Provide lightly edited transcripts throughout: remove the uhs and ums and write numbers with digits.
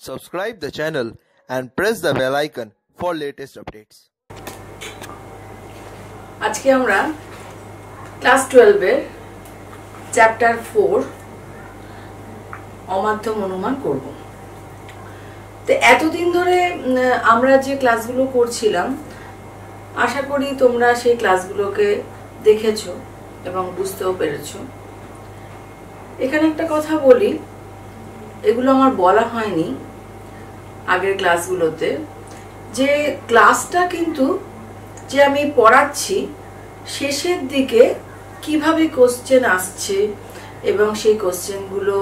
Subscribe the channel and press the bell icon for latest updates. আজকে আমরা class 12 এর chapter 4 অমাধ্যম অনুমান করব। তো এতদিন ধরে আমরা যে ক্লাসগুলো করছিলাম আশা করি তোমরা সেই ক্লাসগুলোকে দেখেছো এবং বুঝতেও পেরেছো। এখানে একটা কথা বলি, এগুলো আমার বলা হয়নি আগের ক্লাসগুলোতে, যে ক্লাসটা কিন্তু যে আমি পড়াচ্ছি শেষের দিকে কিভাবে কোশ্চেন আসছে এবং সেই কোশ্চেনগুলো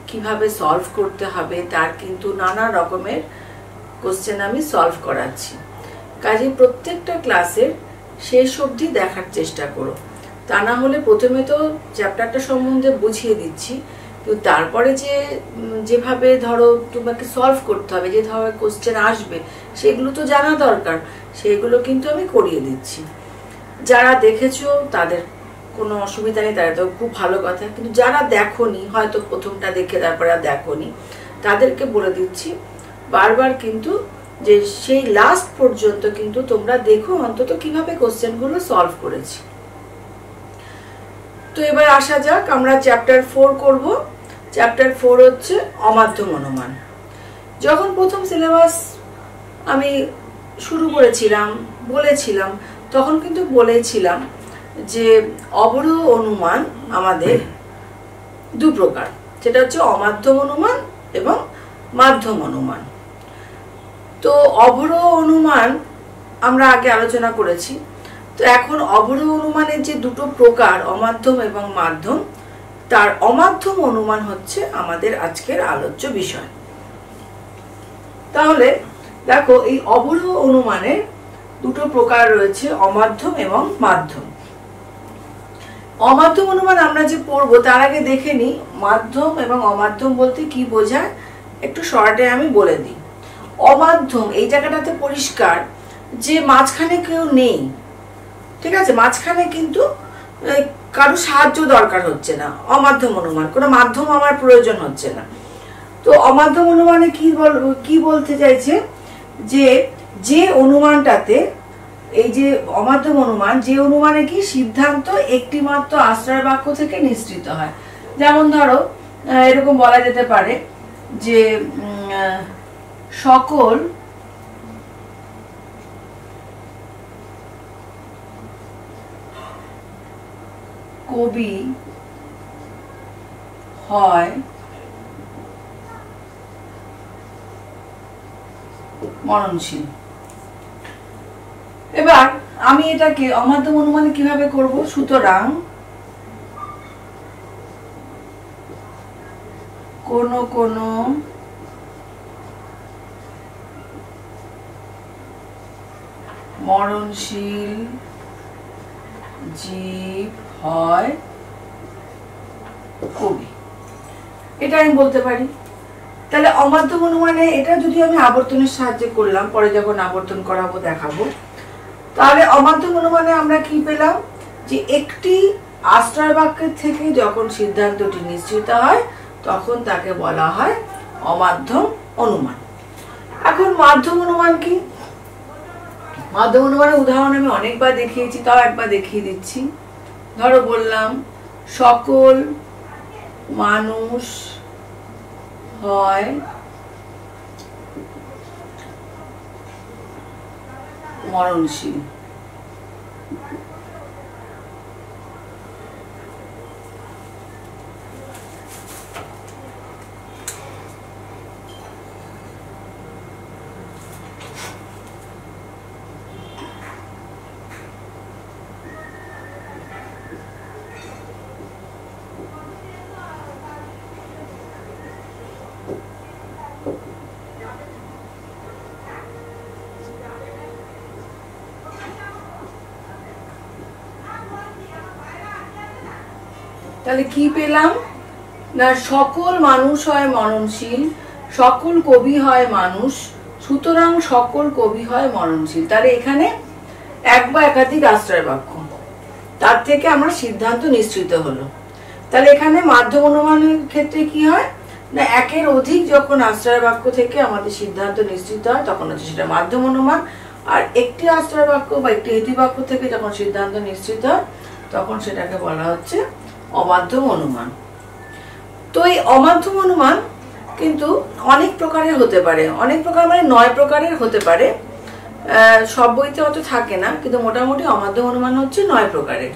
কিভাবে সলভ করতে হবে তার কিন্তু নানা রকমের কোশ্চেন আমি সলভ করাচ্ছি। কাজে প্রত্যেকটা ক্লাসের শেষ অবধি দেখার চেষ্টা করো, তা না হলে প্রথমে তো চ্যাপ্টারটা সম্বন্ধে বুঝিয়ে দিচ্ছি, কিন্তু তারপরে যেভাবে ধরো তোমাকে সলভ করতে হবে, যে ধরনের কোশ্চেন আসবে সেগুলো তো জানা দরকার, সেগুলো কিন্তু আমি করিয়ে দিচ্ছি। যারা দেখেছো তাদের কোনো অসুবিধা নেই, তারা তো খুব ভালো কথা, কিন্তু যারা দেখোনি, হয়তো প্রথমটা দেখে তারপরে আর দেখোনি, তাদেরকে বলে দিচ্ছি বারবার কিন্তু যে সেই লাস্ট পর্যন্ত কিন্তু তোমরা দেখো অন্তত কিভাবে কোশ্চেনগুলো সলভ করেছি। তো এবার আসা যাক, আমরা চ্যাপ্টার 4 করব। চ্যাপ্টার 4 হচ্ছে অমাধ্যম অনুমান। যখন প্রথম সিলেবাস আমি শুরু করেছিলাম বলেছিলাম, তখন কিন্তু বলেছিলাম যে অবরোহ অনুমান আমাদের দু প্রকার, সেটা হচ্ছে অমাধ্যম অনুমান এবং মাধ্যম অনুমান। তো অবরোহ অনুমান আমরা আগে আলোচনা করেছি। তো এখন অবরোহ অনুমানের যে দুটো প্রকার, অমাধ্যম এবং মাধ্যম, তার অমাধ্যম অনুমান হচ্ছে আমাদের আজকের আলোচ্য বিষয়। তাহলে দেখো, এই অবরোহ অনুমানের দুটো প্রকার রয়েছে, অমাধ্যম এবং মাধ্যম। অমাধ্যম অনুমান আমরা যে পড়বো তার আগে দেখে নিই মাধ্যম এবং অমাধ্যম বলতে কি বোঝায়, একটু শর্টে আমি বলে দিই। অমাধ্যম এই জায়গাটাতে পরিষ্কার যে মাঝখানে কেউ নেই, ঠিক আছে, মাঝখানে কিন্তু কারো সাহায্য দরকার হচ্ছে না, অমাধ্যম অনুমান, কোনো মাধ্যম আমার প্রয়োজন হচ্ছে না। তো অমাধ্যম অনুমানে কি বলতে চাইছে, যে অনুমানটাতে, এই যে অমাধ্যম অনুমান, যে অনুমানে কি সিদ্ধান্ত একটি মাত্র আশ্রয় বাক্য থেকে নিঃসৃত হয়। যেমন ধরো এরকম বলা যেতে পারে যে সকল কবি হয় মননশীল। এবার আমি এটাকে অমাধ্যম অনুমানে কিভাবে করব, সুতরাং কোন মরণশীল জীব হয় কবি, এটা আমি বলতে পারি। তাহলে অমাধ্যম অনুমানে এটা যদি আমি আবর্তনের সাহায্যে করলাম, পরে যখন আবর্তন করাবো দেখাবো, তাহলে অমাধ্যম অনুমানে আমরা কি পেলাম, যে একটি আশ্রয় বাক্যের থেকে যখন সিদ্ধান্তটি নিশ্চিত হয় তখন তাকে বলা হয় অমাধ্যম অনুমান। এখন মাধ্যম অনুমান কি? মাধ্যম অনুমানের উদাহরণ আমি অনেকবার দেখিয়েছি, তাও একবার দেখিয়ে দিচ্ছি। ধরো বললাম সকল মানুষ হয় মরণশীল। তাহলে কি পেলাম না, সকল মানুষ হয় মরণশীল, সকল কবি হয় মানুষ, সুতরাং সকল কবি হয় মরণশীল। তাহলে এখানে এক বা একাধিক আশ্রয় বাক্য, তার থেকে আমরা সিদ্ধান্ত নিশ্চিত হলো। তাহলে এখানে মাধ্যম অনুমানের ক্ষেত্রে কি হয়, না একের অধিক যখন আশ্রয় বাক্য থেকে আমাদের সিদ্ধান্ত নিশ্চিত হয় তখন হচ্ছে সেটা মাধ্যম অনুমান, আর একটি আশ্রয় বাক্য বা একটি হেতু বাক্য থেকে যখন সিদ্ধান্ত নিশ্চিত হয় তখন সেটাকে বলা হচ্ছে অমাধ্যম অনুমান। তো এই অমাধ্যম অনুমান কিন্তু অনেক প্রকারের হতে পারে, অনেক প্রকার মানে 9 প্রকারের হতে পারে, সব বইতে অত থাকে না, কিন্তু মোটামুটি অমাধ্যম অনুমান হচ্ছে 9 প্রকারের।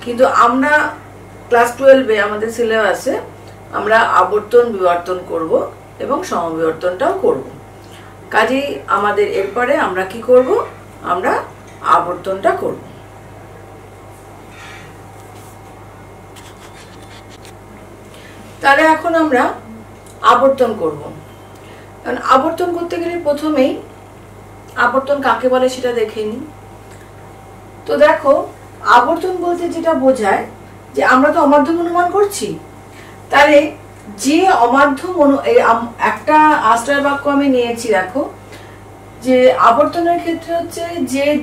কিন্তু আমরা ক্লাস 12-এ আমাদের সিলেবাসে আমরা আবর্তন বিবর্তন করব এবং সমবিবর্তনটাও করব। কাজেই আমাদের এরপরে আমরা কি করব, আমরা আবর্তনটা করব। তাহলে এখন আমরা আবর্তন করব। কারণ আবর্তন করতে গেলে প্রথমেই আবর্তন কাকে বলে সেটা দেখে নিই। তো দেখো, আবর্তন বলতে যেটা বোঝায় যে আমরা তো অমাধ্যম অনুমান করছি, তাহলে যে অমাধ্যম একটা আশ্রয় বাক্য আমি নিয়েছি, দেখো যে আবর্তনের ক্ষেত্রে হচ্ছে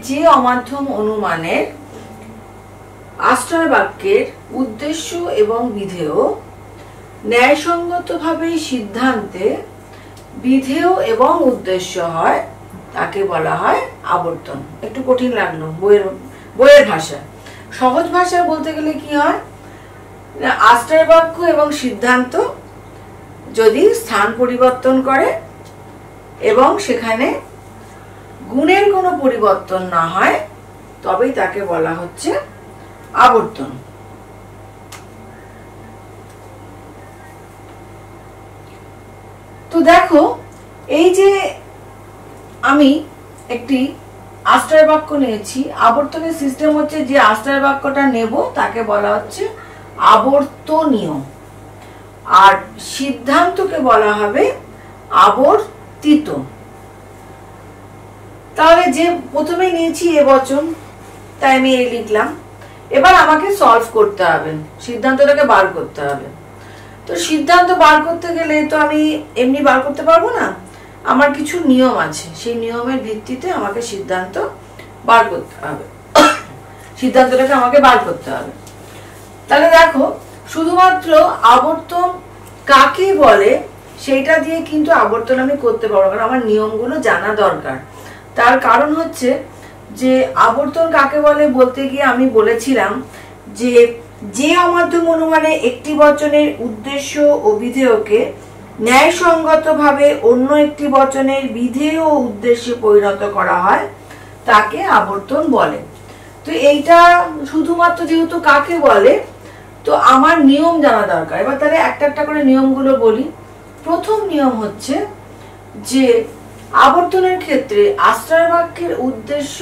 যে অমাধ্যম অনুমানের আশ্রয় বাক্যের উদ্দেশ্য এবং বিধেয় ন্যায়সঙ্গতভাবে সিদ্ধান্তে বিধেয় এবং উদ্দেশ্য হয় তাকে বলা হয় আবর্তন। একটু কঠিন লাগলো বইয়ের ভাষা। সহজ ভাষায় বলতে গেলে কি হয়, আশ্রয় বাক্য এবং সিদ্ধান্ত যদি স্থান পরিবর্তন করে এবং সেখানে গুণের কোনো পরিবর্তন না হয় তবেই তাকে বলা হচ্ছে আবর্তন। তো দেখো, এই যে আমি একটি আশ্রয় বাক্য নিয়েছি, আবর্তনের সিস্টেম হচ্ছে যে আশ্রয় বাক্যটা নেব তাকে বলা হচ্ছে আবর্তনীয়, আর সিদ্ধান্তকে বলা হবে আবর্তিত। তাহলে যে প্রথমে নিয়েছি এবচন, তাই আমি এই লিখলাম। এবার আমাকে সলভ করতে হবে, সিদ্ধান্তটাকে বার করতে হবে। তো সিদ্ধান্ত বার করতে গেলে তো আমি এমনি বার করতে পারবো না, আমার কিছু নিয়ম আছে, সেই নিয়মের ভিত্তিতে আমাকে সিদ্ধান্ত বার করতে হবে, সিদ্ধান্তটাকে আমাকে বার করতে হবে। তাহলে দেখো, শুধুমাত্র আবর্তন কাকে বলে সেইটা দিয়ে কিন্তু আবর্তন আমি করতে পারবো, কারণ আমার নিয়মগুলো জানা দরকার। তার কারণ হচ্ছে যে আবর্তন কাকে বলে বলতে গিয়ে আমি বলেছিলাম যে অমাধ্যম অনুমানে একটি বচনের উদ্দেশ্য ও বিধেয়কে ন্যায়সঙ্গতভাবে অন্য একটি বচনের বিধেয় ও উদ্দেশ্যে পরিণত করা হয় তাকে আবর্তন বলে। তো এইটা শুধুমাত্র যেহেতু কাকে বলে, তো আমার নিয়ম জানা দরকার। এবার তাহলে একটা একটা করে নিয়মগুলো বলি। প্রথম নিয়ম হচ্ছে যে আবর্তনের ক্ষেত্রে আশ্রয় বাক্যের উদ্দেশ্য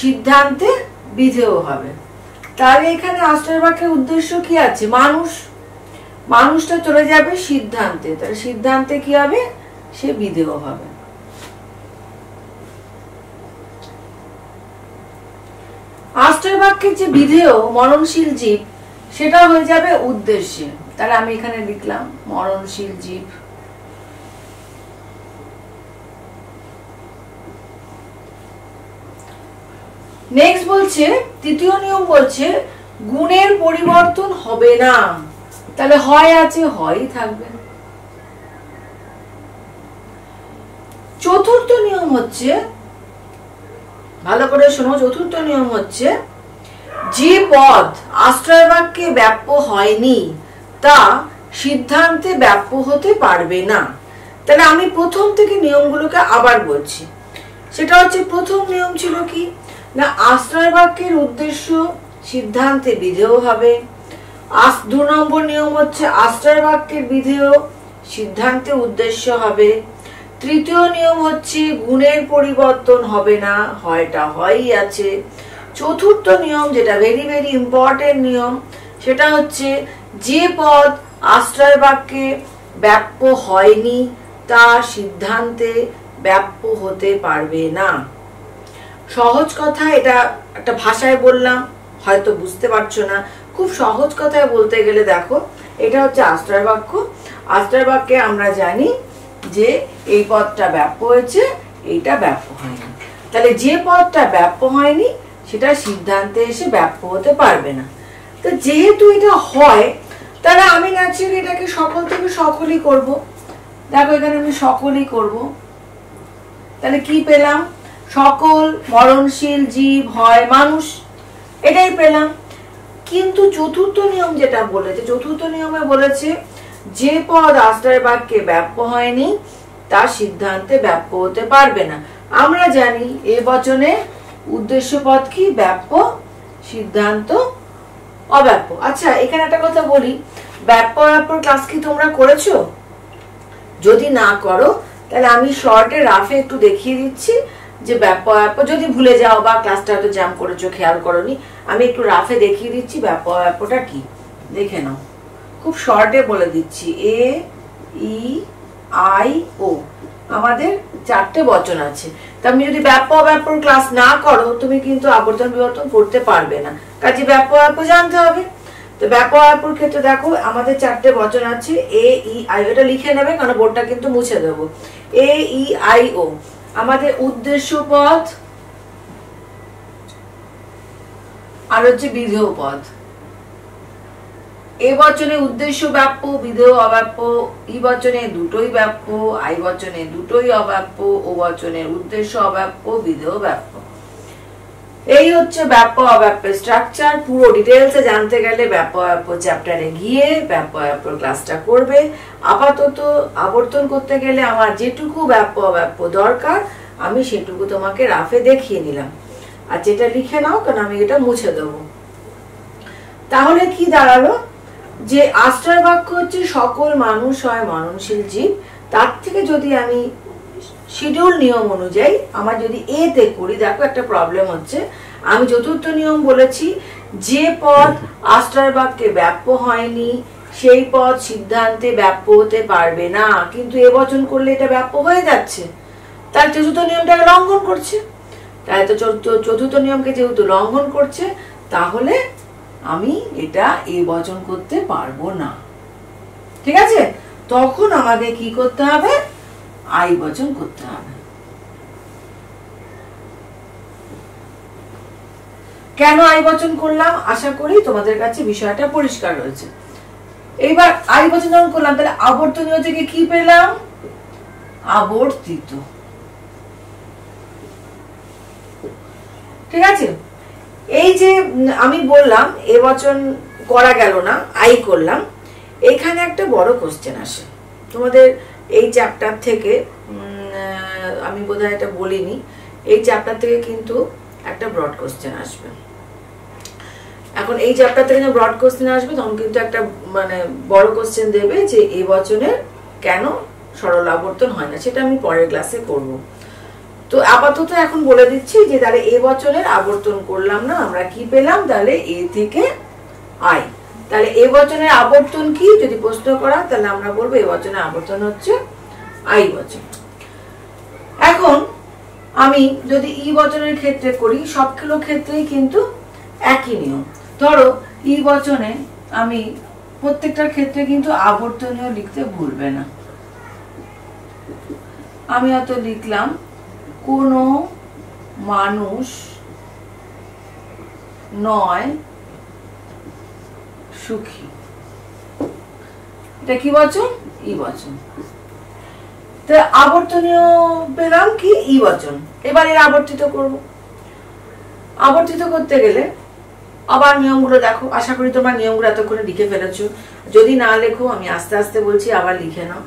সিদ্ধান্তে বিধেয় হবে। তাহলে এখানে আশ্রয় বাক্যের উদ্দেশ্য কি আছে, মানুষ, মানুষটা চলে যাবে সিদ্ধান্তে, তাহলে সিদ্ধান্তে কি হবে, সে বিধেয় হবে। আশ্রয় বাক্যের যে বিধেয় মরণশীল জীব সেটা হয়ে যাবে উদ্দেশ্যে, তাহলে আমি এখানে লিখলাম মরণশীল জীব। নেক্সট বলছে, তৃতীয় নিয়ম বলছে গুণের পরিবর্তন হবে না, তাহলে হয় আছে হয়ই থাকবে। চতুর্থ নিয়ম হচ্ছে, ভালো করে শোনো, চতুর্থ নিয়ম হচ্ছে যে পদ আশ্রয় বাক্যে ব্যাপ্য হয়নি তা সিদ্ধান্তে ব্যাপ্য হতে পারবে না। তাহলে আমি প্রথম থেকে নিয়মগুলোকে আবার বলছি। সেটা হচ্ছে, প্রথম নিয়ম ছিল কি না, আশ্রয় বাক্যের উদ্দেশ্য সিদ্ধান্তে বিধেয় হবে। 2 নম্বর নিয়ম হচ্ছে আশ্রয় বাক্যের বিধেয় সিদ্ধান্তে উদ্দেশ্য হবে। তৃতীয় নিয়ম হচ্ছে গুণের পরিবর্তন হবে না, হয়টা হয়ই আছে। চতুর্থ নিয়ম, যেটা ভেরি ভেরি ইম্পর্টেন্ট নিয়ম, সেটা হচ্ছে যে পদ আশ্রয় বাক্যে ব্যাপ্য হয়নি তা সিদ্ধান্তে ব্যাপ্য হতে পারবে না। সহজ কথা, এটা একটা ভাষায় বললাম, হয়তো বুঝতে পারছো না, খুব সহজ কথায় বলতে গেলে দেখো, এটা হচ্ছে আশ্রয় বাক্য। আশ্রয় বাক্যে আমরা জানি যে এই পদটা ব্যাপ্য হয়েছে, এইটা ব্যাপ্য হয়নি। তাহলে যে পদটা ব্যাপ্য হয়নি সেটা সিদ্ধান্তে এসে ব্যাপ্য হতে পারবে না। তো যেহেতু এটা হয়, তাহলে আমি ন্যাচারালি এটাকে সকল থেকে সকলই করব। দেখো এখানে আমি সকলই করব, তাহলে কি পেলাম? সকল মরণশীল জীব হয় মানুষ, এটাই পেলাম। কিন্তু চতুর্থ নিয়ম যেটা বলেছে, চতুর্থ নিয়মে বলেছে যে পদ আশ্রয় বাক্যে ব্যাপ্য হয়নি তা সিদ্ধান্তে ব্যাপ্য হতে পারবে না। আমরা জানি এ বচনে উদ্দেশ্য পদ কি? ব্যাপ্য, সিদ্ধান্ত অব্যাপ্য। আচ্ছা এখানে একটা কথা বলি, ব্যাপ্য অব্যাপ্যর ক্লাস কি তোমরা করেছো? যদি না করো তাহলে আমি শর্টে রাফে একটু দেখিয়ে দিচ্ছি যে ব্যাপ্য অব্যাপ্য, যদি ভুলে যাও বা ক্লাসটা হয়তো জ্যাম করেছো খেয়াল করোনি, আমি একটু রাফে দেখিয়ে দিচ্ছি ব্যাপ্য অব্যাপ্যটা কি, দেখে নাও। খুব শর্টে বলে দিচ্ছি। এ ই আই ও আমাদের 4টে বচন আছে। তা আমি যদি ব্যাপ্য অব্যাপ্যর ক্লাস না করো তুমি কিন্তু আবর্তন বিবর্তন করতে পারবে না, কাজে ব্যাপ্য অব্যাপ্য জানতে হবে। তো ব্যাপ্য অব্যাপ্যর ক্ষেত্রে দেখো আমাদের 4টে বচন আছে, এ ই আই। এটা লিখে নেবে কারণ বোর্ডটা কিন্তু মুছে দেবো। এ ই আই ও আমাদের উদ্দেশ্য পদ আর হচ্ছে বিধেয় পদ। এ বচনে উদ্দেশ্য ব্যাপ্য, বিধেয় অব্যাপ্য। ই বচনে দুটোই ব্যাপ্য, আই বচনে দুটোই অব্যাপ্য, ও বচনে উদ্দেশ্য অব্যাপ্য, বিধেয় ব্যাপ্য। এই হচ্ছে ব্যাপ্য অব্যাপ্যের স্ট্রাকচার। পুরো ডিটেইলসে জানতে গেলে ব্যাপ্য অব্যাপ্য চ্যাপ্টারে গিয়ে ব্যাপ্য অব্যাপ্য ক্লাসটা করবে। আপাতত আবর্তন করতে গেলে আমার যেটুকু ব্যাপ্য অব্যাপ্য দরকার আমি সেটুকু তোমাকে রাফে দেখিয়ে নিলাম, আর যেটা লিখে নাও কারণ আমি এটা মুছে দেবো। তাহলে কি দাঁড়ালো? যে আশ্রয় বাক্য হচ্ছে সকল মানুষ হয় মরণশীল জীব। তার থেকে যদি আমি শিডিউল নিয়ম অনুযায়ী আমার যদি এ তে করি, দেখো একটা প্রবলেম হচ্ছে। আমি চতুর্থ নিয়ম বলেছি যে পদ আশ্রয় বাক্যে ব্যাপ্য হয়নি সেই পদ সিদ্ধান্তে ব্যাপ্য হতে পারবে না, কিন্তু এ বচন করলে এটা ব্যাপ্য হয়ে যাচ্ছে, তার চতুর্থ নিয়মটাকে লঙ্ঘন করছে। তাই তো চতুর্থ নিয়মকে যেহেতু লঙ্ঘন করছে তাহলে আমি এটা এ বচন করতে পারবো না। ঠিক আছে, তখন আমাকে কি করতে হবে? আই বচন করতে হবে। কেন আই বচন করলাম? আশা করি তোমাদের কাছে বিষয়টা পরিষ্কার হয়েছে। এইবার আই বচন যখন করলাম তাহলে আবর্তনীয় থেকে কি পেলাম? আবর্তিত। ঠিক আছে, এই যে আমি বললাম এ বচন করা গেল না, আই করলাম, এখানে একটা বড় কোশ্চেন আসে তোমাদের এই চ্যাপ্টার থেকে। আমি বোধহয় এটা বলিনি, এই চ্যাপ্টার থেকে কিন্তু একটা ব্রড কোশ্চেন আসবে। এখন এই চ্যাপ্টার থেকে যখন ব্রড কোশ্চেন আসবে তখন কিন্তু একটা মানে বড় কোশ্চেন দেবে যে এই বচনের কেন সরল আবর্তন হয় না, সেটা আমি পরের ক্লাসে করব। তো আপাতত এখন বলে দিচ্ছি যে তাহলে এ বচনের আবর্তন করলাম না, আমরা কি পেলাম? তাহলে এ থেকে আই। তাহলে এ বচনের আবর্তন কি যদি প্রশ্ন করা তাহলে আমরা বলবো এ বচনের আবর্তন হচ্ছে আই বচন। এখন আমি যদি ই বচনের ক্ষেত্রে করি, সবগুলো ক্ষেত্রেই কিন্তু একই নিয়ম। ধরো ই বচনে আমি প্রত্যেকটার ক্ষেত্রে কিন্তু আবর্তনীয় লিখতে ভুলবে না। আমি হয়তো লিখলাম কোনো মানুষ নয় সুখী, এটা কি বচন? ই বচন। তো আবর্তনীয় পেলাম কি? ই বচন। এবার এর আবর্তিত করব। আবর্তিত করতে গেলে আবার নিয়মগুলো দেখো, আশা করি তোমরা নিয়মগুলো এতক্ষণে লিখে ফেলেছো। যদি না লেখো আমি আস্তে আস্তে বলছি, আবার লিখে নাও।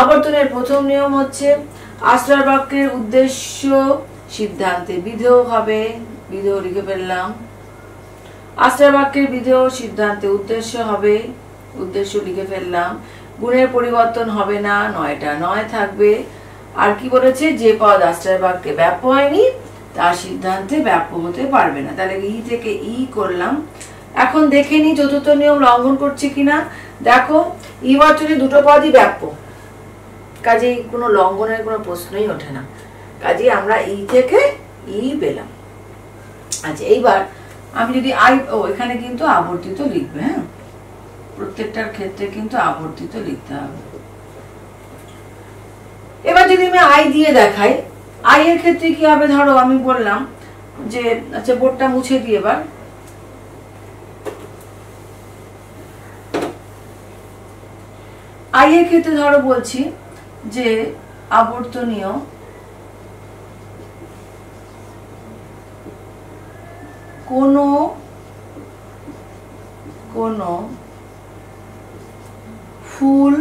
আবর্তনের প্রথম নিয়ম হচ্ছে আশ্রয় বাক্যের উদ্দেশ্য সিদ্ধান্তে বিধেয় হবে, বিধেয় লিখে ফেললাম। আশ্রয় বাক্যের বিধেয় সিদ্ধান্তে উদ্দেশ্য হবে, উদ্দেশ্য লিখে ফেললাম। গুণের পরিবর্তন হবে না, নয়টা নয় থাকবে। আর কি বলেছে? যে পদ আশ্রয় বাক্যে ব্যাপ্য হয়নি তার সিদ্ধান্তে ব্যাপ্য হতে পারবে না। তাহলে ই থেকে ই করলাম। এখন দেখে নি চতুর্থ নিয়ম লঙ্ঘন করছে কিনা। দেখো ই বচনে দুটো পদই ব্যাপ্য, কাজেই কোনো লঙ্ঘনের কোনো প্রশ্নই ওঠে না। কাজেই আমরা ই থেকে ই পেলাম। আচ্ছা এইবার আমি যদি আই, ও এখানে কিন্তু আবর্তিত লিখবে, হ্যাঁ প্রত্যেকটার ক্ষেত্রে কিন্তু আবর্তিত লিখতে হবে। এবার যদি আমি আই দিয়ে দেখাই, আই এর ক্ষেত্রে কি হবে? ধরো আমি বললাম যে আচ্ছা বোর্ডটা মুছে দিয়ে এবার আই এর ক্ষেত্রে ধরো বলছি যে আবর্তনীয় কোনো কোনো ফুল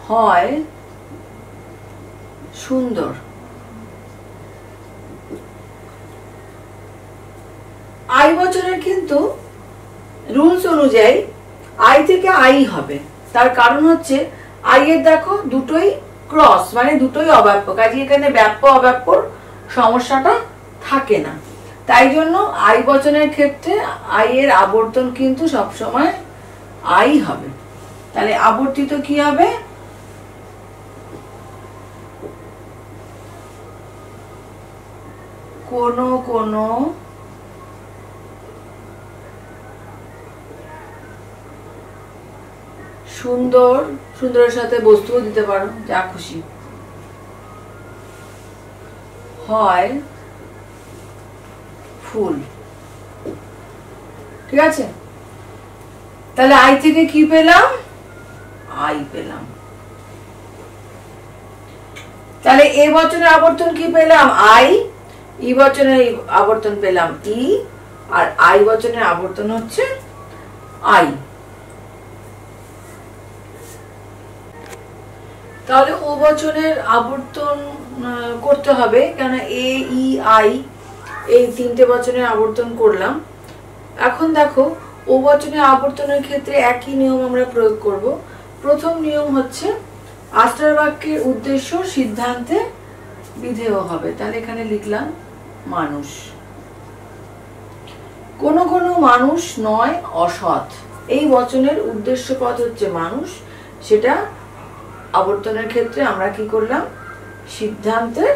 হয় সুন্দর। আই বচনের কিন্তু রুলস অনুযায়ী আই থেকে আই হবে, তার কারণ হচ্ছে আই এর দেখো দুটোই ক্রস, মানে দুটোই অব্যাপ্য, কাজে এখানে ব্যাপ্য অব্যাপ্যর সমস্যাটা থাকে না। তাই জন্য আই বচনের ক্ষেত্রে আই এর আবর্তন কিন্তু সবসময় আই হবে। তাহলে আবর্তিত কি হবে? কোনো কোনো সুন্দর, সুন্দরের সাথে বস্তুও দিতে পারো, যা খুশি, হয় ফুল। ঠিক আছে, তাহলে আই থেকে কি পেলাম? আই পেলাম। তাহলে এ বচনের আবর্তন কি পেলাম? আই। ই বচনের আবর্তন পেলাম ই, আর আই বচনের আবর্তন হচ্ছে আই। তাহলে ও বচনের আবর্তন করতে হবে, কেন এ ই আই এই তিনটে বচনের আবর্তন করলাম। এখন দেখো ও বচনের আবর্তনের ক্ষেত্রে একই নিয়ম আমরা প্রয়োগ করব। প্রথম নিয়ম হচ্ছে আশ্রয় বাক্যের উদ্দেশ্য সিদ্ধান্তে বিধেয় হবে। তাহলে এখানে লিখলাম মানুষ। কোনো কোনো মানুষ নয় অসৎ, এই বচনের উদ্দেশ্য পদ হচ্ছে মানুষ, সেটা আবর্তনের ক্ষেত্রে আমরা কি করলাম? সিদ্ধান্তের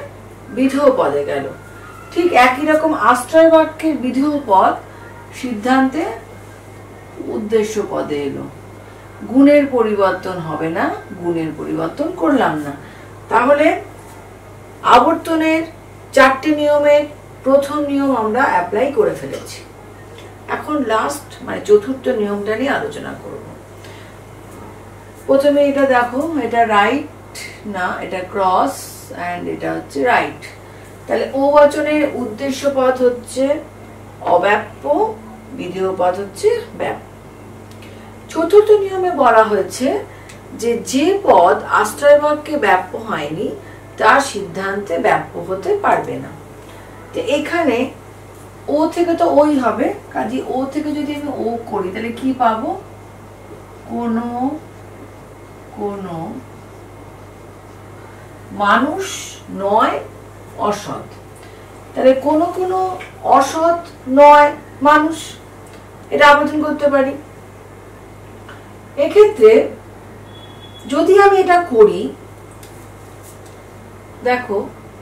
বিধেয় পদে গেল। ঠিক একই রকম আশ্রয় বাক্যের বিধেয় পদ সিদ্ধান্তে উদ্দেশ্য পদে এলো। গুণের পরিবর্তন হবে না, গুণের পরিবর্তন করলাম না। তাহলে আবর্তনের চারটি নিয়মের প্রথম নিয়ম আমরা অ্যাপ্লাই করে ফেলেছি। এখন লাস্ট মানে চতুর্থ নিয়মটা নিয়ে আলোচনা করব। প্রথমে এটা দেখো, এটা রাইট না, এটা ক্রস, এন্ড এটা হচ্ছে রাইট। তাহলে ও বচনের উদ্দেশ্য পদ হচ্ছে অব্যাপ্য, বিধেয় পদ হচ্ছে ব্যাপ্য। চতুর্থ নিয়মে বলা হয়েছে যে পদ আশ্রয় বাক্যে ব্যাপ্য হয়নি তার সিদ্ধান্তে ব্যাপ্য হতে পারবে না। তো এখানে ও থেকে তো ওই হবে, কাজে ও থেকে যদি আমি ও করি তাহলে কি পাবো? কোনো কোনো মানুষ নয় অসৎ। তাহলে কোনো কোনো অসৎ নয় মানুষ, এটা আবেদন করতে পারি। এক্ষেত্রে যদি আমি এটা করি, দেখো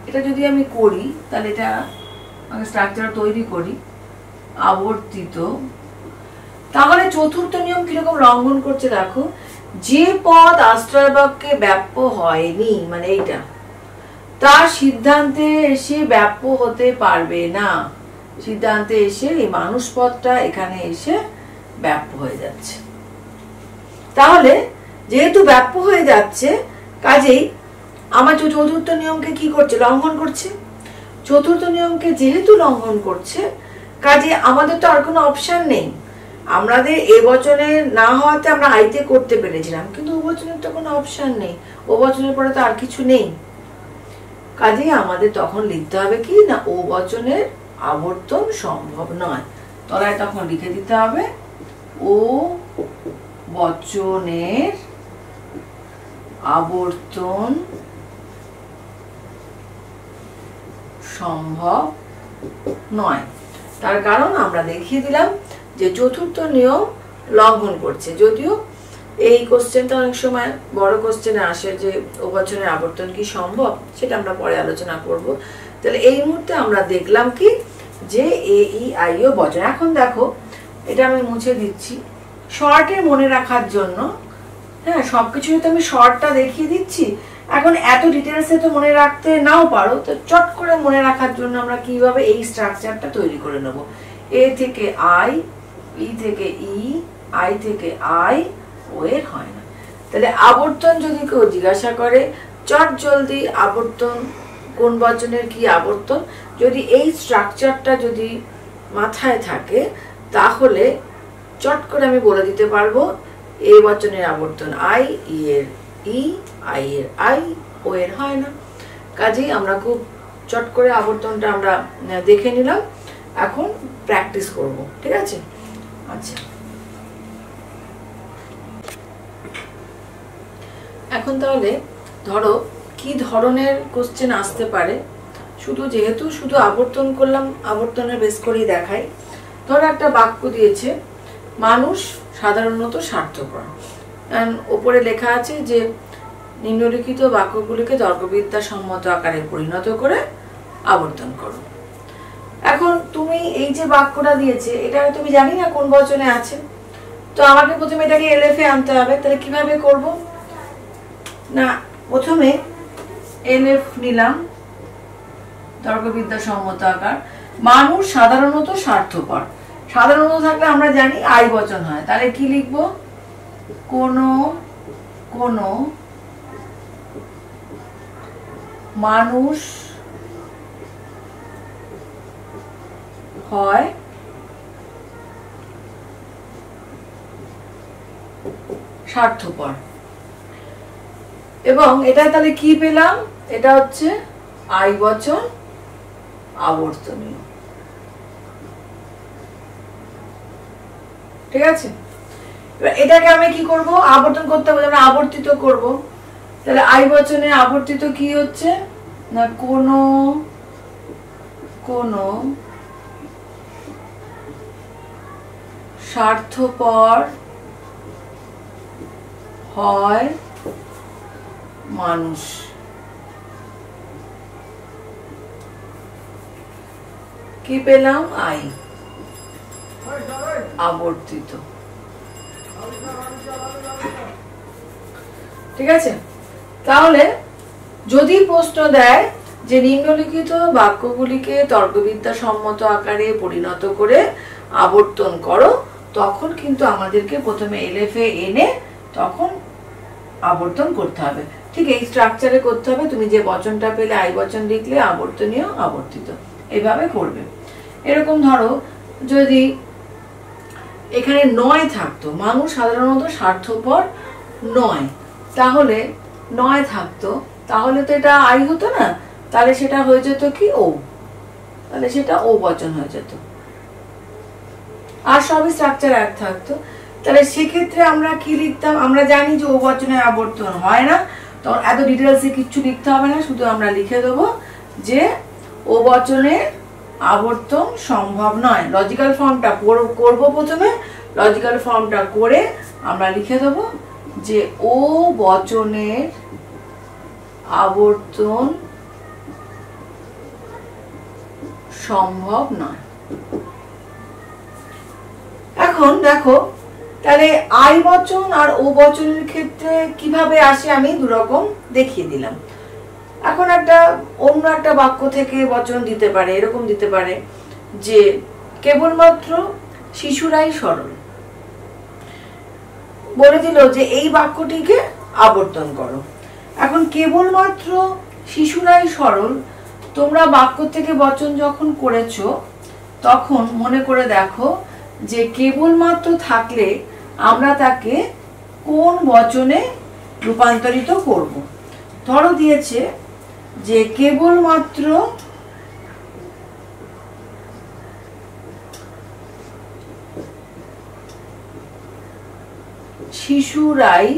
এটা যদি আমি করি তাহলে এটা স্ট্রাকচার তৈরি করি আবর্তিত, তাহলে চতুর্থ নিয়ম কিরকম লঙ্ঘন করছে দেখো। যে পদ আশ্রয় বাক্যে ব্যাপ্য হয়নি, মানে এইটা, তার সিদ্ধান্তে এসে ব্যাপ্য হতে পারবে না। সিদ্ধান্তে এসে এই মানুষ পদটা এখানে এসে ব্যাপ্য হয়ে যাচ্ছে। তাহলে যেহেতু ব্যাপ্য হয়ে যাচ্ছে, কাজেই আমার চতুর্থ নিয়মকে কি করছে? লঙ্ঘন করছে। চতুর্থ নিয়মকে যেহেতু লঙ্ঘন করছে, কাজে আমাদের তো আর কোনো অপশন নেই। আমাদের এ বচনে না হওয়াতে আমরা আইতে করতে পেরেছিলাম, কিন্তু ও বচনের তো কোনো অপশন নেই, ও বচনের পরে তো আর কিছু নেই। কাজেই আমাদের তখন লিখতে হবে কি না, ও বচনের আবর্তন সম্ভব নয়। তলায় তখন লিখে দিতে হবে ও বচনের আবর্তন সম্ভব নয়। তার কারণ আমরা দেখিয়ে দিলাম যে চতুর্থ নিয়ম লঙ্ঘন করছে। যদিও এই কোশ্চেনটা অনেক সময় বড় কোশ্চেনে আসে যে ও বচনের আবর্তন কি সম্ভব, সেটা আমরা পরে আলোচনা করব। তাহলে এই মুহূর্তে আমরা দেখলাম কি যে এ ই আই ও বচন। এখন দেখো এটা আমি মুছে দিচ্ছি শর্টে মনে রাখার জন্য। হ্যাঁ, সবকিছু তো আমি শর্টটা দেখিয়ে দিচ্ছি। এখন এত ডিটেলসে তো মনে রাখতে নাও পারো, তো চট করে মনে রাখার জন্য আমরা কিভাবে এই স্ট্রাকচারটা তৈরি করে নেব। এ থেকে আই, ই থেকে ই, আই থেকে আই, ও ও এর হয় না। তাহলে আবর্তন যদি কেউ জিজ্ঞাসা করে, চট জলদি আবর্তন কোন বচনের কি আবর্তন, যদি এই স্ট্রাকচারটা যদি মাথায় থাকে তাহলে চট করে আমি বলে দিতে পারবো এই বচনের আবর্তন আই, ই এর ই, আই এর আই, ও এর হয় না। কাজেই আমরা খুব চট করে আবর্তনটা আমরা দেখে নিলাম, এখন প্র্যাকটিস করব, ঠিক আছে? আচ্ছা, এখন তাহলে ধরো কি ধরনের কোশ্চেন আসতে পারে, যেহেতু শুধু আবর্তন করলাম, আবর্তনের বেস করেই দেখাই। ধরো একটা বাক্য দিয়েছে, মানুষ সাধারণত স্বার্থপর, ওপরে লেখা আছে যে নিম্নলিখিত বাক্যগুলিকে তর্কবিদ্যা সম্মত আকারে পরিণত করে আবর্তন করো। এখন তুমি এই যে বাক্যটা দিয়েছে, এটা তুমি জানি না কোন বচনে আছে, তো আমাকে প্রথমে এটাকে এলএফ এ আনতে হবে। তাহলে কিভাবে করব না, প্রথমে এলএফ নিলাম, তর্কবিদ্যা সম্মত আকার। মানুষ সাধারণত স্বার্থপর, সাধারণত থাকলে আমরা জানি আই বচন হয়, তাহলে কি লিখব, কোন মানুষ হয় স্বার্থপর। এবং এটা তাহলে কি পেলাম, এটা হচ্ছে আই বচন আবর্তনীয়, ঠিক আছে? এবার এটাকে আমি কি করব, আবর্তন করতে হবে, আমরা আবর্তিত করব। তাহলে আই বচনে আবর্তিত কি হচ্ছে না, কোন স্বার্থপর হয় মানুষ। কি পেলাম, আই আবর্তিত, ঠিক আছে? তাহলে যদি প্রশ্ন দেয় যে নিম্নলিখিত বাক্যগুলিকে তর্কবিদ্যা সম্মত আকারে পরিণত করে আবর্তন করো, তখন কিন্তু আমাদেরকে প্রথমে এলএফ এ এনে তখন আবর্তন করতে হবে। ঠিক এই স্ট্রাকচারে করতে হবে। তুমি যে বচনটা পেলে আই বচন লিখলে আবর্তনীয়, আবর্তিত, এইভাবে করবে। এরকম ধরো যদি এখানে নয় থাকতো, মানুষ সাধারণত স্বার্থপর নয়, তাহলে নয় থাকতো, তাহলে তো এটা আই হতো না, তাহলে সেটা হয়ে যেত কি ও, তাহলে সেটা ও বচন হয়ে যেত, আর সবই স্ট্রাকচার এক থাকতো। তাহলে সেক্ষেত্রে আমরা কি লিখতাম, আমরা জানি যে ও বচনের আবর্তন হয় না, তখন এত ডিটেলসে কিচ্ছু লিখতে হবে না, শুধু আমরা লিখে দেবো যে ও বচনের আবর্তন সম্ভব নয়। লজিক্যাল ফর্মটা করব, প্রথমে লজিক্যাল ফর্মটা করে আমরা লিখে দেবো যে ও বচনের আবর্তন সম্ভব নয়। এখন দেখো, তাহলে আই বচন আর ও বচনের ক্ষেত্রে কিভাবে আসে আমি দুরকম দেখিয়ে দিলাম। এখন অন্য একটা বাক্য থেকে বচন দিতে পারে, এরকম দিতে পারে যে কেবলমাত্র শিশুরাই সরল, বলে দিল যে এই বাক্যটিকে আবর্তন করো। এখন কেবলমাত্র শিশুরাই সরল, তোমরা বাক্য থেকে বচন যখন করেছো তখন মনে করে দেখো যে কেবলমাত্র থাকলে আমরা তাকে কোন বচনে রূপান্তরিত করব। ধরো দিয়েছে যে কেবলমাত্র শিশুরাই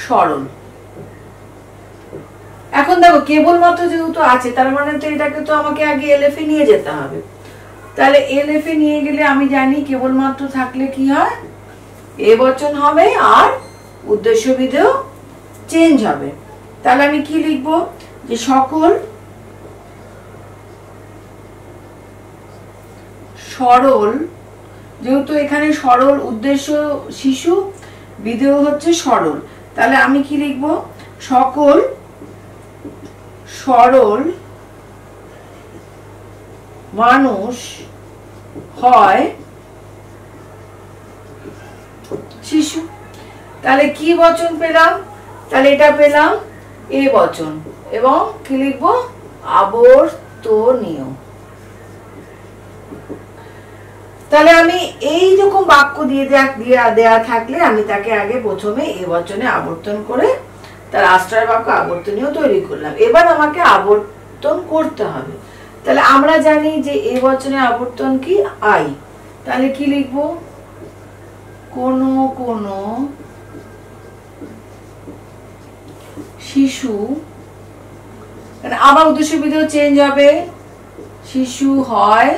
সরল। এখন দেখো কেবলমাত্র যেহেতু আছে, তার মানে তো এটাকে তো আমাকে আগে এলএফ এ নিয়ে যেতে হবে। তাহলে এলএফ এ নিয়ে গেলে আমি জানি কেবলমাত্র থাকলে কি হয়, এ বচন হবে আর উদ্দেশ্য বিধেয় চেঞ্জ হবে। তাহলে আমি কি লিখবো, যে সকল সরল, যেহেতু এখানে সরল উদ্দেশ্য শিশু, বিধেয় হচ্ছে সরল, তাহলে আমি কি লিখবো, সকল সরল মানুষ হয় শিশু। তাহলে কি বচন পেলাম? তাহলে এটা পেলাম এ বচন, এবং কি লিখবো? আবর্তনীয়। তাহলে আমি এই রকম বাক্য দিয়ে দেয়া থাকলে আমি তাকে আগে প্রথমে এ বচনে আবর্তন করে তার আশ্রয় বাক্য আবর্তনীয় তৈরি করলাম। এবার আমাকে আবর্তন করতে হবে। তাহলে আমরা জানি যে এ বচনে আবর্তন কি? আই। তাহলে কি লিখবো? কোন কোন শিশু, আবার উদ্দেশ্য বিধেয় চেঞ্জ হবে, শিশু হয়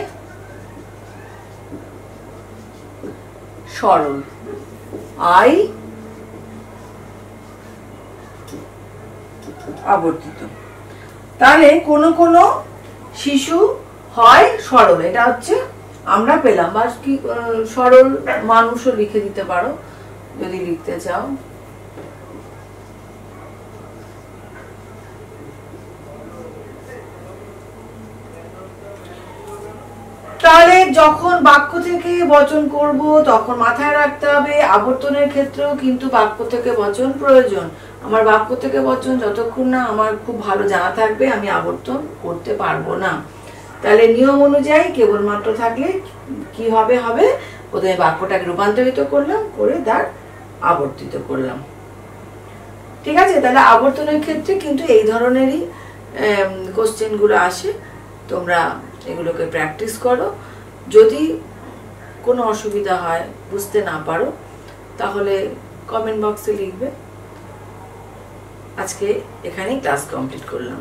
সরল। আই আবর্তিত। তাহলে কোন কোন শিশু হয় সরল, এটা হচ্ছে আমরা পেলাম। বা কি সরল মানুষও লিখে দিতে পারো যদি লিখতে চাও। তাহলে যখন বাক্য থেকে বচন করব তখন মাথায় রাখতে হবে আবর্তনের ক্ষেত্রেও কিন্তু বাক্য থেকে বচন প্রয়োজন। আমার বাক্য থেকে বচন যতক্ষণ না আমার খুব ভালো জানা থাকবে আমি আবর্তন করতে পারবো না। তাহলে নিয়ম অনুযায়ী কেবলমাত্র থাকলে কি হবে? প্রথমে বাক্যটাকে রূপান্তরিত করলাম, করে তার আবর্তিত করলাম। ঠিক আছে? তাহলে আবর্তনের ক্ষেত্রে কিন্তু এই ধরনেরই কোশ্চেন গুলো আসে। তোমরা এগুলোকে প্র্যাকটিস করো। যদি কোনো অসুবিধা হয়, বুঝতে না পারো, তাহলে কমেন্ট বক্সে লিখবে। আজকে এখানেই ক্লাস কমপ্লিট করলাম।